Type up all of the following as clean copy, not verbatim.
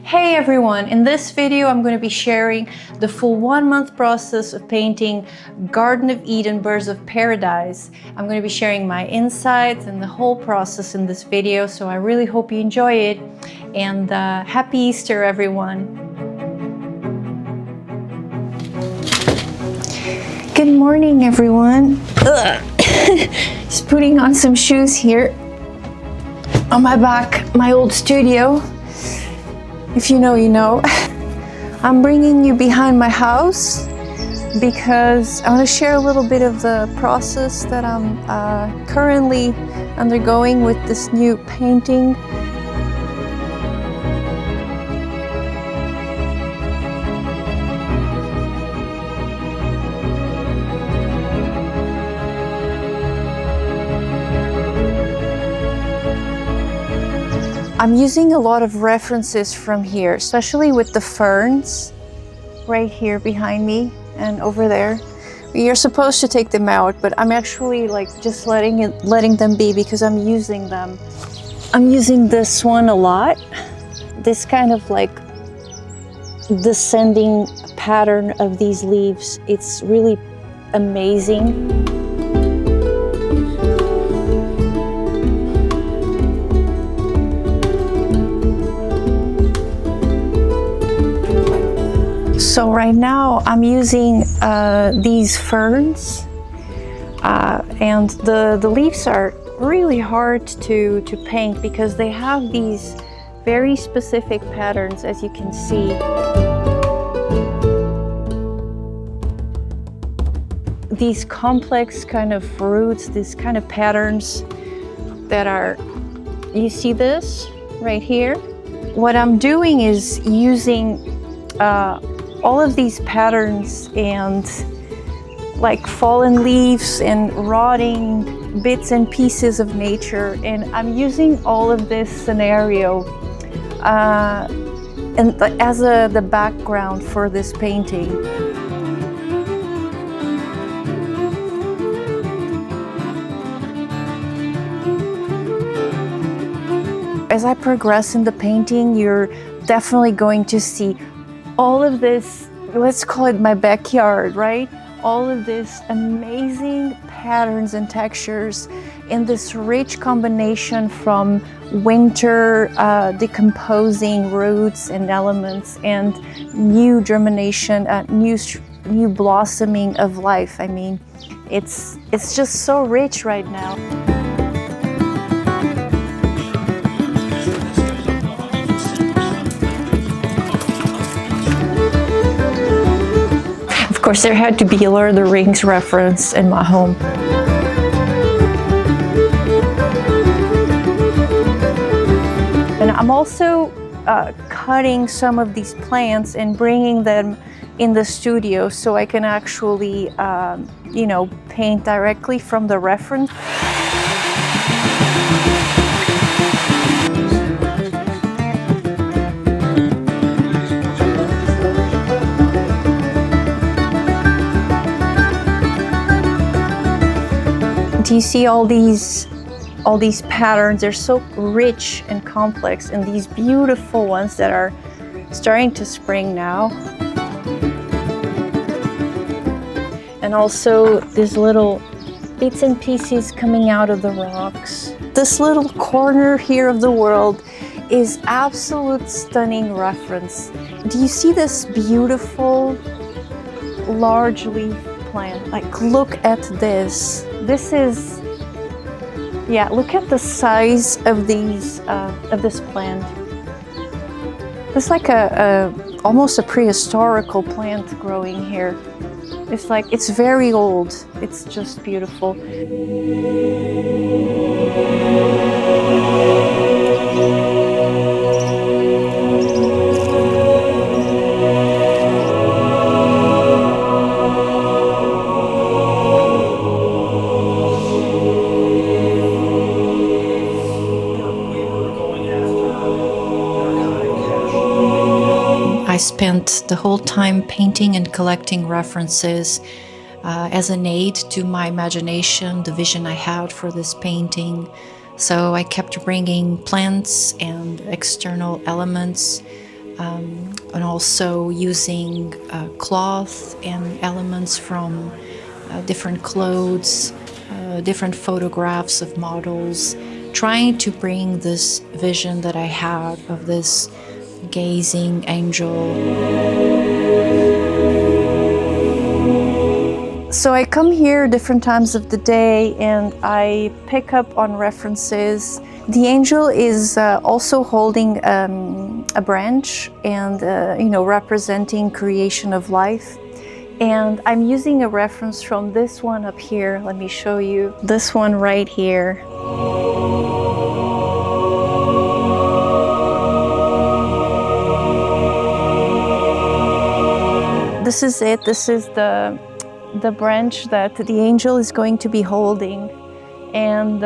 Hey everyone, in this video I'm going to be sharing the full 1 month process of painting Garden of Eden Birds of Paradise. I'm going to be sharing my insights and the whole process in this video, so I really hope you enjoy it, and happy Easter everyone. Good morning everyone. Just putting on some shoes here on my back, my old studio. If you know, you know. I'm bringing you behind my house because I want to share a little bit of the process that I'm currently undergoing with this new painting. I'm using a lot of references from here, especially with the ferns right here behind me and over there. You're supposed to take them out, but I'm actually like just letting them be because I'm using them. I'm using this one a lot. This kind of like descending pattern of these leaves. It's really amazing. So right now I'm using these ferns, and the leaves are really hard to paint because they have these very specific patterns, as you can see. These complex kind of roots, these kind of patterns that are, you see this right here? What I'm doing is using all of these patterns and like fallen leaves and rotting bits and pieces of nature, and I'm using all of this scenario and as the background for this painting. As I progress in the painting, you're definitely going to see all of this, let's call it my backyard, right? All of this amazing patterns and textures in this rich combination from winter decomposing roots and elements and new germination, new blossoming of life. I mean, it's just so rich right now. Of course, there had to be a Lord of the Rings reference in my home. And I'm also cutting some of these plants and bringing them in the studio so I can actually, you know, paint directly from the reference. Do you see all these patterns? They're so rich and complex, and these beautiful ones that are starting to spring now. And also these little bits and pieces coming out of the rocks. This little corner here of the world is absolute stunning reference. Do you see this beautiful large leaf plant? Like, look at this. This is, yeah, look at the size of these, of this plant. It's like almost a prehistorical plant growing here. It's like, it's very old. It's just beautiful. I spent the whole time painting and collecting references as an aid to my imagination, the vision I had for this painting. So I kept bringing plants and external elements and also using cloth and elements from different clothes, different photographs of models, trying to bring this vision that I had of this gazing angel. So I come here different times of the day and I pick up on references. The angel is also holding a branch and, representing creation of life. And I'm using a reference from this one up here. Let me show you. This one right here. This is it. This is the branch that the angel is going to be holding. And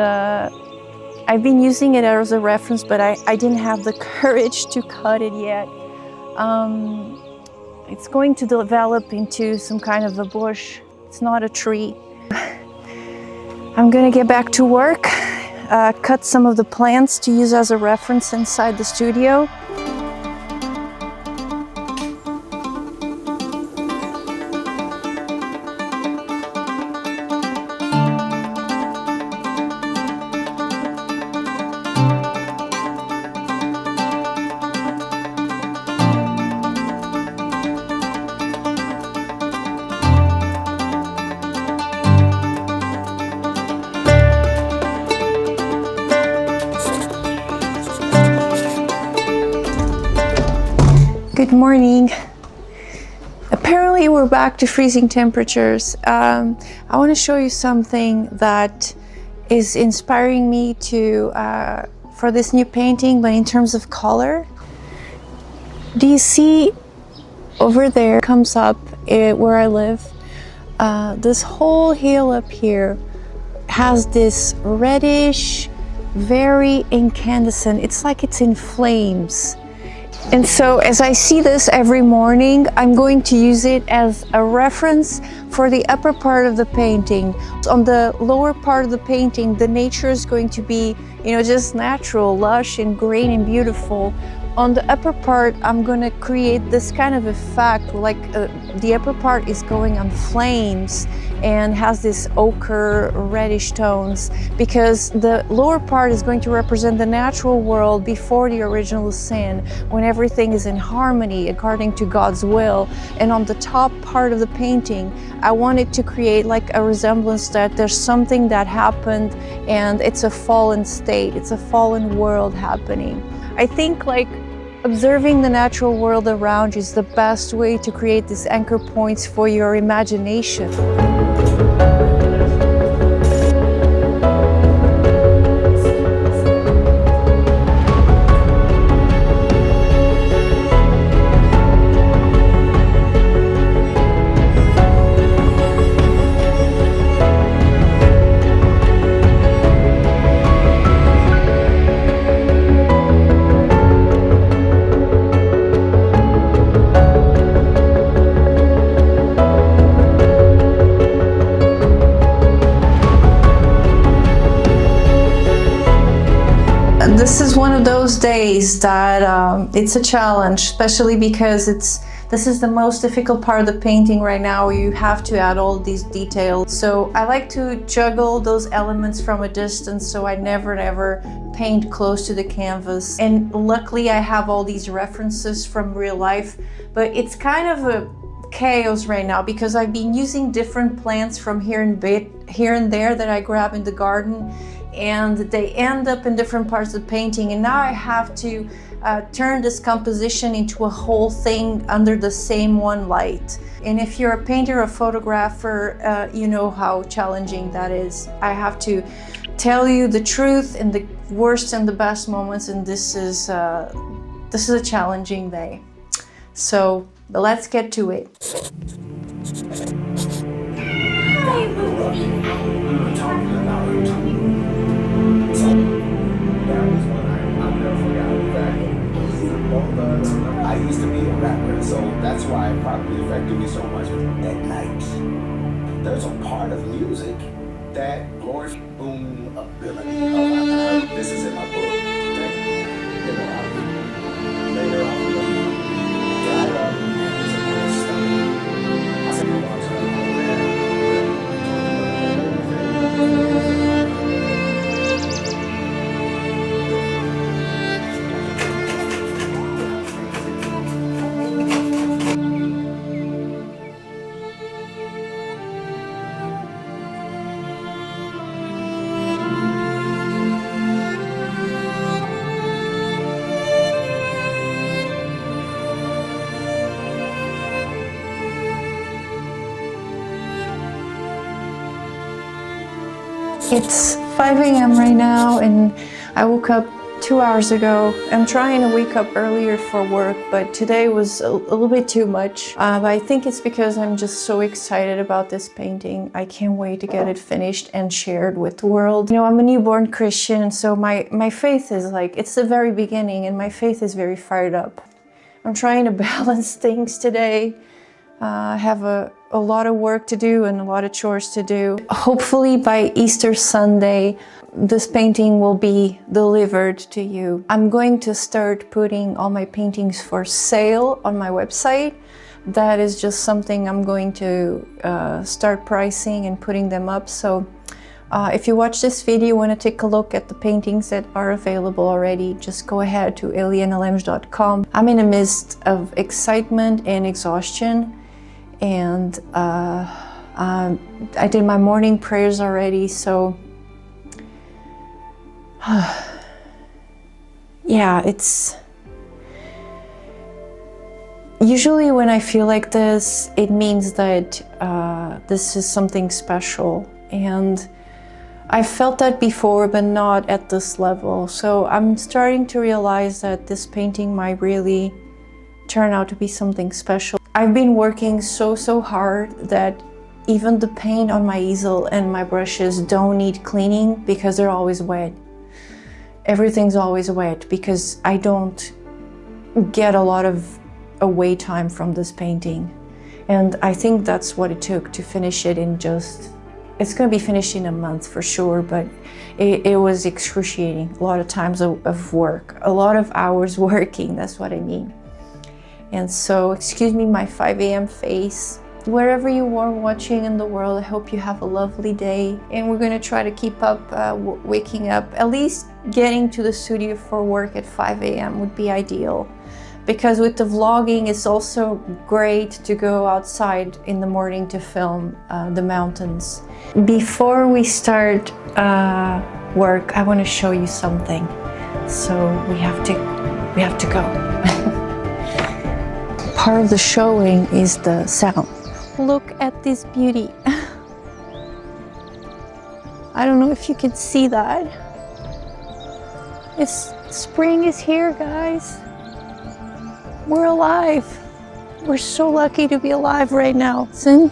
I've been using it as a reference, but I didn't have the courage to cut it yet. It's going to develop into some kind of a bush. It's not a tree. I'm gonna get back to work, cut some of the plants to use as a reference inside the studio. Good morning. Apparently we're back to freezing temperatures. I want to show you something that is inspiring me to for this new painting, but in terms of color. Do you see over there comes up where I live? This whole hill up here has this reddish, very incandescent, it's like it's in flames. And so as I see this every morning, I'm going to use it as a reference for the upper part of the painting. On the lower part of the painting, the nature is going to be, just natural, lush and green and beautiful. On the upper part, I'm going to create this kind of effect, like the upper part is going on flames and has this ochre reddish tones, because the lower part is going to represent the natural world before the original sin, when everything is in harmony according to God's will. And on the top part of the painting, I wanted to create like a resemblance that there's something that happened and it's a fallen state, it's a fallen world happening. I think like observing the natural world around you is the best way to create these anchor points for your imagination. This is one of those days that it's a challenge, especially because this is the most difficult part of the painting right now, where you have to add all these details. So I like to juggle those elements from a distance, so I never paint close to the canvas. And luckily I have all these references from real life, but it's kind of a chaos right now because I've been using different plants from here and there that I grab in the garden, and they end up in different parts of the painting, and now I have to turn this composition into a whole thing under the same one light. And if you're a painter or photographer, you know how challenging that is. I have to tell you the truth in the worst and the best moments, and this is a challenging day. So let's get to it. I used to be a rapper, so that's why it probably affected me so much at night. There's a part of music that glorifies boom ability. This is in my book. Later on. It's 5 a.m. right now and I woke up 2 hours ago. I'm trying to wake up earlier for work, but today was a little bit too much. But I think it's because I'm just so excited about this painting. I can't wait to get it finished and shared with the world. You know, I'm a newborn Christian, so my faith is like, it's the very beginning and my faith is very fired up. I'm trying to balance things today. I have a lot of work to do and a lot of chores to do. Hopefully by Easter Sunday, this painting will be delivered to you. I'm going to start putting all my paintings for sale on my website. That is just something I'm going to start pricing and putting them up. So if you watch this video, want to take a look at the paintings that are available already, just go ahead to alienalenge.com. I'm in the midst of excitement and exhaustion. And I did my morning prayers already, so yeah, it's usually when I feel like this, it means that this is something special, and I felt that before, but not at this level. So I'm starting to realize that this painting might really turn out to be something special. I've been working so hard that even the paint on my easel and my brushes don't need cleaning because they're always wet. Everything's always wet because I don't get a lot of away time from this painting. And I think that's what it took to finish it in just, it's gonna be finished in a month for sure, but it was excruciating. A lot of times of work, a lot of hours working, that's what I mean. And so, excuse me, my 5 a.m. face. Wherever you are watching in the world, I hope you have a lovely day. And we're gonna try to keep up waking up, at least getting to the studio for work at 5 a.m. would be ideal. Because with the vlogging, it's also great to go outside in the morning to film the mountains. Before we start work, I wanna show you something. So we have to go. Part of the showing is the sound. Look at this beauty. I don't know if you can see that. Spring is here, guys. We're alive. We're so lucky to be alive right now. Listen.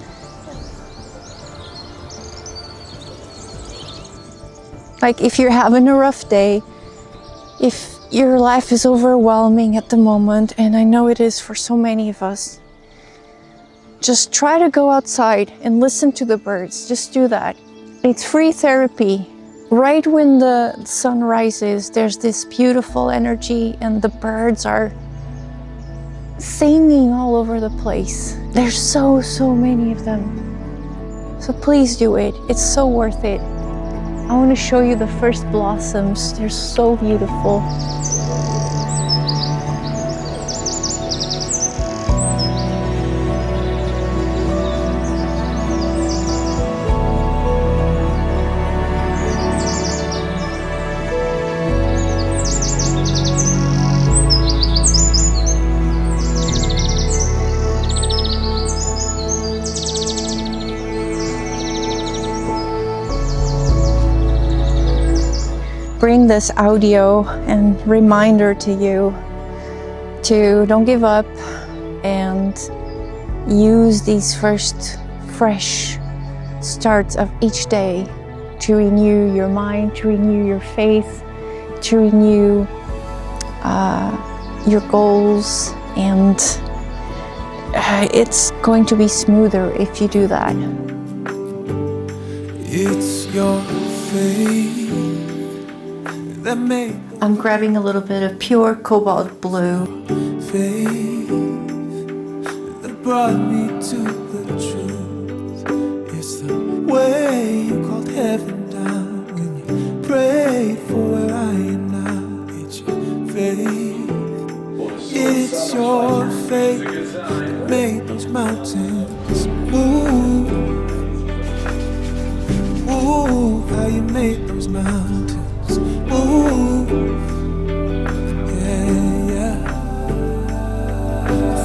Like if you're having a rough day, if your life is overwhelming at the moment, and I know it is for so many of us, just try to go outside and listen to the birds. Just do that. It's free therapy. Right when the sun rises, there's this beautiful energy and the birds are singing all over the place. There's so many of them. So please do it. It's so worth it. I want to show you the first blossoms. They're so beautiful. Bring this audio and reminder to you to don't give up and use these first fresh starts of each day to renew your mind, to renew your faith, to renew your goals, and it's going to be smoother if you do that. It's your faith. I'm grabbing a little bit of pure cobalt blue. Faith that brought me to the truth. It's the way you called heaven down when you prayed for where I am now. It's your faith. It's your faith that made those mountains move. Ooh, how you made those mountains. Ooh, yeah.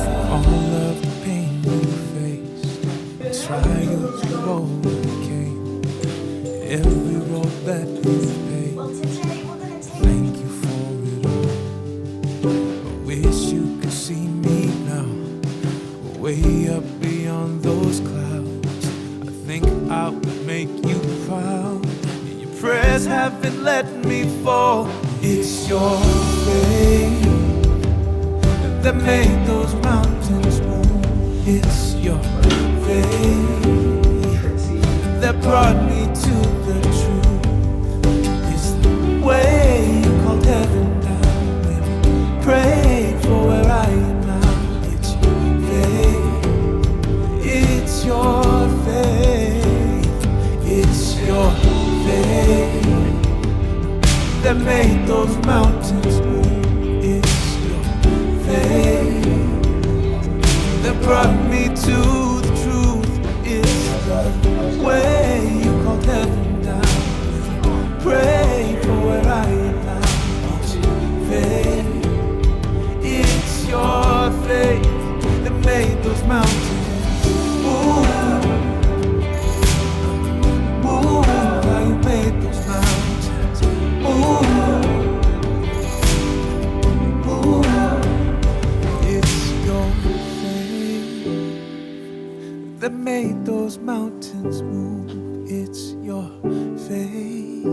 For all of the pain you faced, trials you overcame, every road that you've paid. Thank you for it all. I wish you could see me now, way up beyond those clouds. I think I would make you proud. Your prayers haven't let me fall. It's your faith that made those mountains move. It's your faith that brought me to the truth. It's the way you called heaven down when you prayed for where I am now. It's your faith. It's your faith. It's your faith that made those mountains move. It's your faith that brought me to the truth. It's the way you called heaven down. Pray for where I am now. It's your faith. It's your faith that made those mountains move. Move, how you made those mountains move. Move. It's your faith that made those mountains move. It's your faith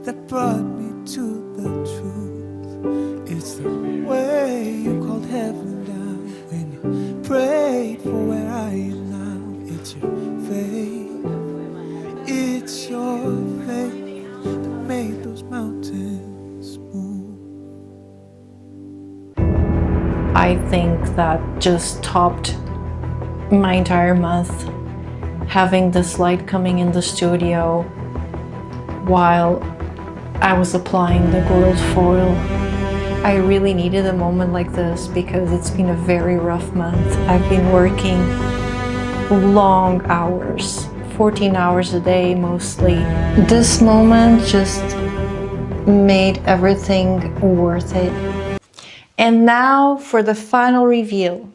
that brought me to the truth. It's the way you called heaven down when you prayed for where I am now. It's your faith. It's your faith that made those mountains move. I think that just topped my entire month, having this light coming in the studio while I was applying the gold foil. I really needed a moment like this because it's been a very rough month. I've been working long hours, 14 hours a day mostly. This moment just made everything worth it. And now for the final reveal.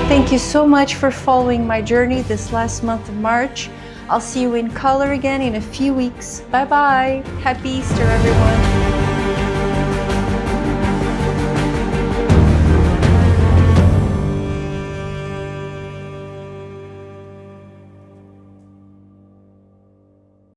Thank you so much for following my journey this last month of March. I'll see you in color again in a few weeks. Bye bye. Happy Easter, everyone.